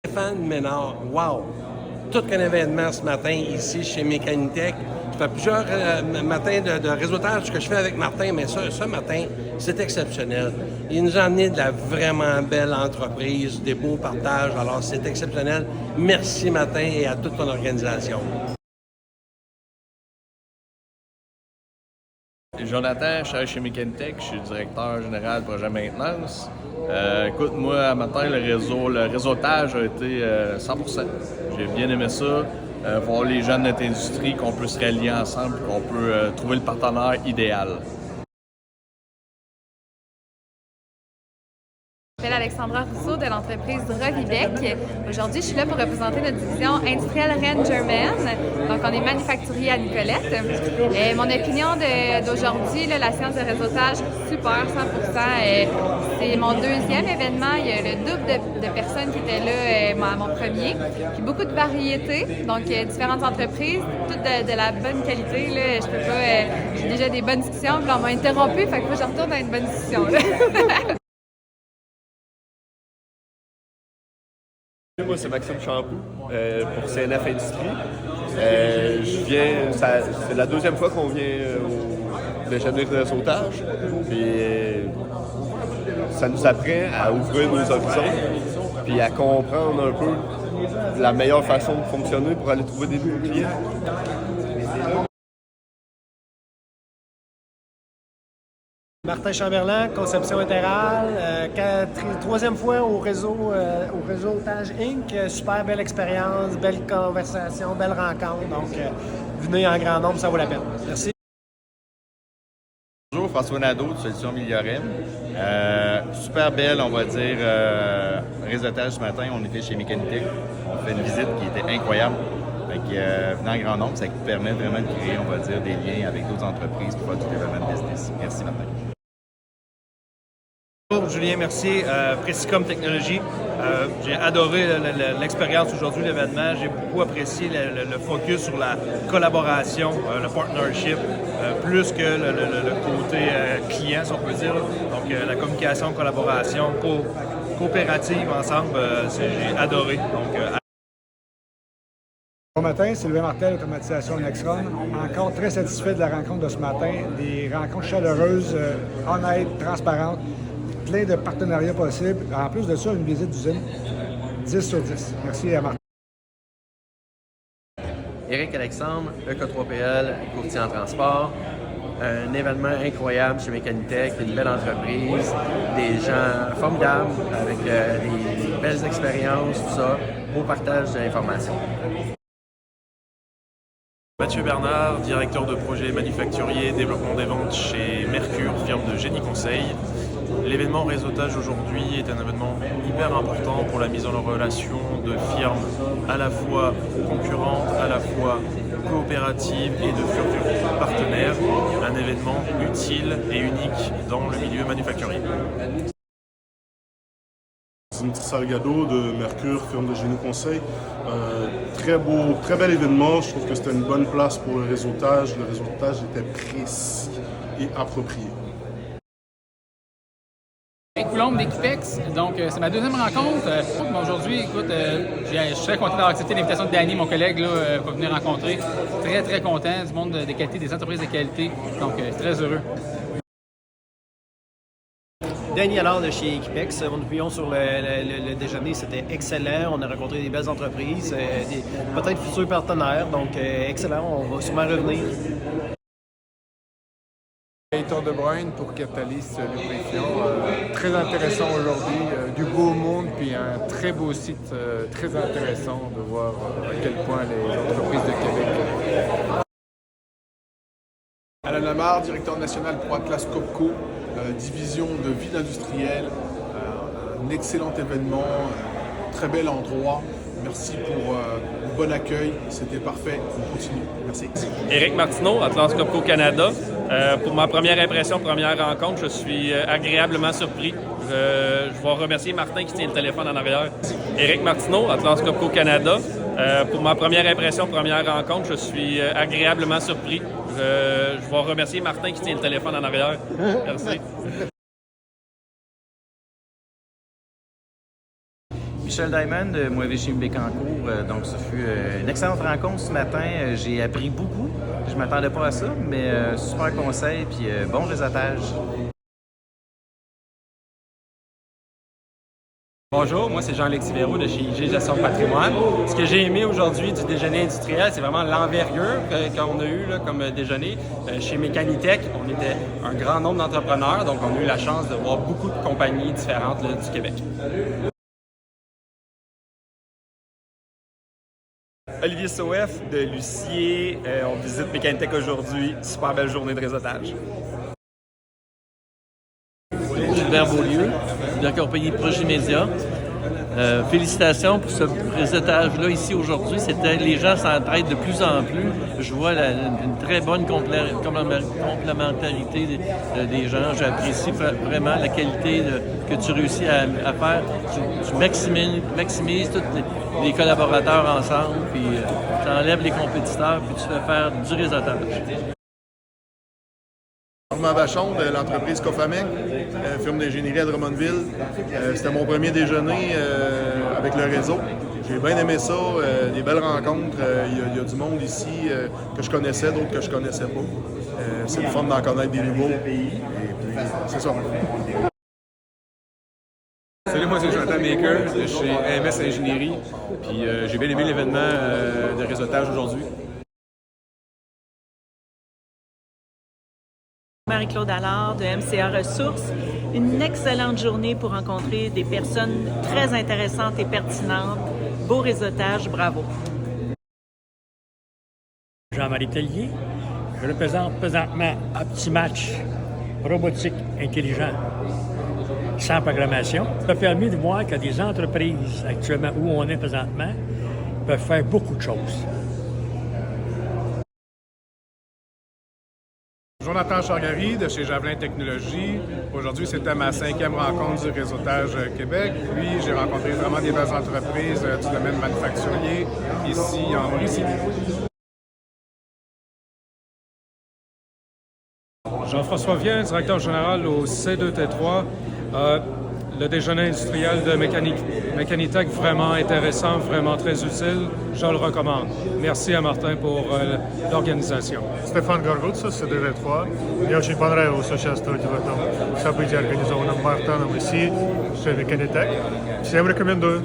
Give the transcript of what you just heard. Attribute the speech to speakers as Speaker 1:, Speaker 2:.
Speaker 1: Stéphane Ménard, wow! Tout qu'un événement ce matin ici chez Mécanitech. Ça fait plusieurs matins de réseautage que je fais avec Martin, mais ce matin, c'est exceptionnel. Il nous a amené de la vraiment belle entreprise, des beaux partages, alors c'est exceptionnel. Merci Martin et à toute ton organisation.
Speaker 2: Jonathan, je travaille chez Mécanitech, je suis directeur général de projet maintenance. Écoute, moi, à matin, le réseautage a été 100%. J'ai bien aimé ça. Voir les gens de notre industrie, qu'on peut se rallier ensemble, qu'on peut trouver le partenaire idéal.
Speaker 3: Je m'appelle Alexandra Rousseau de l'entreprise Rovibec. Aujourd'hui, je suis là pour représenter notre division industrielle Rennes Germaine. Donc, on est manufacturier à Nicolette. Et mon opinion d'aujourd'hui, la séance de réseautage, super, 100%. C'est mon deuxième événement. Il y a le double de personnes qui étaient là à mon premier. Puis beaucoup de variétés. Donc, différentes entreprises, toutes de la bonne qualité. Là. Je peux pas. J'ai déjà des bonnes discussions. Puis on m'a interrompu. Fait que moi, je retourne à une bonne discussion. Là.
Speaker 4: Moi, c'est Maxime Champoux pour CNF Industrie. C'est la deuxième fois qu'on vient au déjeuner de réseautage. Puis ça nous apprend à ouvrir nos horizons puis à comprendre un peu la meilleure façon de fonctionner pour aller trouver des nouveaux clients.
Speaker 5: Martin Chamberlain, Conception Intérale, troisième fois au réseautage Inc. Super belle expérience, belle conversation, belle rencontre. Donc, venez en grand nombre, ça vaut la peine. Merci.
Speaker 2: Bonjour, François Nadeau de Solutions Miliorem. Super belle, on va dire, réseautage ce matin. On était chez Mécanitech. On fait une visite qui était incroyable. Fait que, venant en grand nombre, ça permet vraiment de créer, on va dire, des liens avec d'autres entreprises pour faire du développement de business. Merci, Martin.
Speaker 6: Bonjour, Julien Mercier, Précicom Technologies. J'ai adoré l'expérience aujourd'hui, l'événement. J'ai beaucoup apprécié le focus sur la collaboration, le partnership, plus que le côté client, si on peut dire. Donc, la communication, collaboration, coopérative ensemble, j'ai adoré.
Speaker 7: Bon matin, Sylvain Martel, Automatisation Nexron. Encore très satisfait de la rencontre de ce matin. Des rencontres chaleureuses, honnêtes, transparentes, plein de partenariats possibles. En plus de ça, une visite d'usine, 10 sur 10. Merci à Martin.
Speaker 8: Éric Alexandre, EK3PL, courtier en transport. Un événement incroyable chez Mécanitech, une belle entreprise, des gens formidables avec des belles expériences, tout ça, beau partage d'informations.
Speaker 9: Mathieu Bernard, directeur de projet manufacturier développement des ventes chez Mercure, firme de génie conseil. L'événement réseautage aujourd'hui est un événement hyper important pour la mise en relation de firmes à la fois concurrentes, à la fois coopératives et de futurs partenaires. Un événement utile et unique dans le milieu manufacturier.
Speaker 10: Dimitri Salgado de Mercure, firme de génie conseil. Très beau, très bel événement. Je trouve que c'était une bonne place pour le réseautage. Le réseautage était précis et approprié.
Speaker 11: Coulombe d'Equipex, donc c'est ma deuxième rencontre. Aujourd'hui, écoute, je suis très content d'avoir accepté l'invitation de Danny, mon collègue, là, pour venir rencontrer. Très, très content du monde de qualité, des entreprises de qualité, donc très heureux.
Speaker 5: Danny alors de chez Equipex. Mon opinion sur le déjeuner, c'était excellent. On a rencontré des belles entreprises, peut-être futurs partenaires. Donc, excellent. On va sûrement revenir.
Speaker 12: Gaëtan De Bruyne pour Catalyst Lubrifiant. Très intéressant aujourd'hui. Du beau monde, puis un très beau site. Très intéressant de voir à quel point les entreprises de Québec.
Speaker 13: Alain Lamar, directeur national pour Atlas Copco. Division de ville industrielle, un excellent événement, très bel endroit. Merci pour le bon accueil, c'était parfait. On continue. Merci.
Speaker 14: Éric Martineau, Atlas Copco Canada. Pour ma première impression, première rencontre, je suis agréablement surpris. Je vais remercier Martin qui tient le téléphone en arrière. Éric Martineau, Atlas Copco Canada. Pour ma première impression, première rencontre, je suis agréablement surpris. Je vais remercier Martin qui tient le téléphone en arrière. Merci.
Speaker 15: Michel Diamond de Moëvé Bécancour. Donc, ce fut une excellente rencontre ce matin. J'ai appris beaucoup. Je ne m'attendais pas à ça, mais super conseil puis bon réseautage.
Speaker 16: Bonjour, moi c'est Jean-Alexis Véraud de chez IG Gestion de Patrimoine. Ce que j'ai aimé aujourd'hui du déjeuner industriel, c'est vraiment l'envergure qu'on a eu là, comme déjeuner. Chez Mécanitech, on était un grand nombre d'entrepreneurs, donc on a eu la chance de voir beaucoup de compagnies différentes là, du Québec.
Speaker 17: Olivier Soef de Lucier, on visite Mécanitech aujourd'hui, super belle journée de réseautage.
Speaker 18: Gilbert Beaulieu, de la compagnie Progimédia. Félicitations pour ce réseautage-là ici aujourd'hui. Les gens s'entraident de plus en plus. Je vois une très bonne complémentarité des gens. J'apprécie vraiment la qualité que tu réussis à faire. Tu maximises tous les collaborateurs ensemble, puis tu enlèves les compétiteurs, puis tu fais faire du réseautage.
Speaker 19: Normand Vachon de l'entreprise Cofamec, firme d'ingénierie à Drummondville. C'était mon premier déjeuner avec le réseau. J'ai bien aimé ça, des belles rencontres. Il y a du monde ici que je connaissais, d'autres que je connaissais pas. C'est le fun d'en connaître des nouveaux. Et puis, c'est ça.
Speaker 20: Salut, moi c'est Jonathan Maker de chez AMS Ingénierie. Puis j'ai bien aimé l'événement de réseautage aujourd'hui.
Speaker 21: Marie-Claude Allard de MCA Ressources. Une excellente journée pour rencontrer des personnes très intéressantes et pertinentes. Beau réseautage, bravo.
Speaker 22: Jean-Marie Tellier. Je représente présentement Optimatch, robotique intelligent, sans programmation. Ça a permis de voir que des entreprises, actuellement où on est présentement, peuvent faire beaucoup de choses.
Speaker 23: Jonathan Chargary de chez Javelin Technologies. Aujourd'hui, c'était ma 5e rencontre du réseautage Québec. Puis, j'ai rencontré vraiment des belles entreprises du domaine manufacturier ici en Mauricie.
Speaker 24: Jean-François Vien, directeur général au C2T3. Le déjeuner industriel de Mécanitech, vraiment intéressant, vraiment très utile. Je le recommande. Merci à Martin pour l'organisation.
Speaker 25: Стефан Горгуцов, СДВ-3. Мне очень понравилось участвовать в этом событии, организованном Мартаном и Си, chez Mécanitech. Всем рекомендую.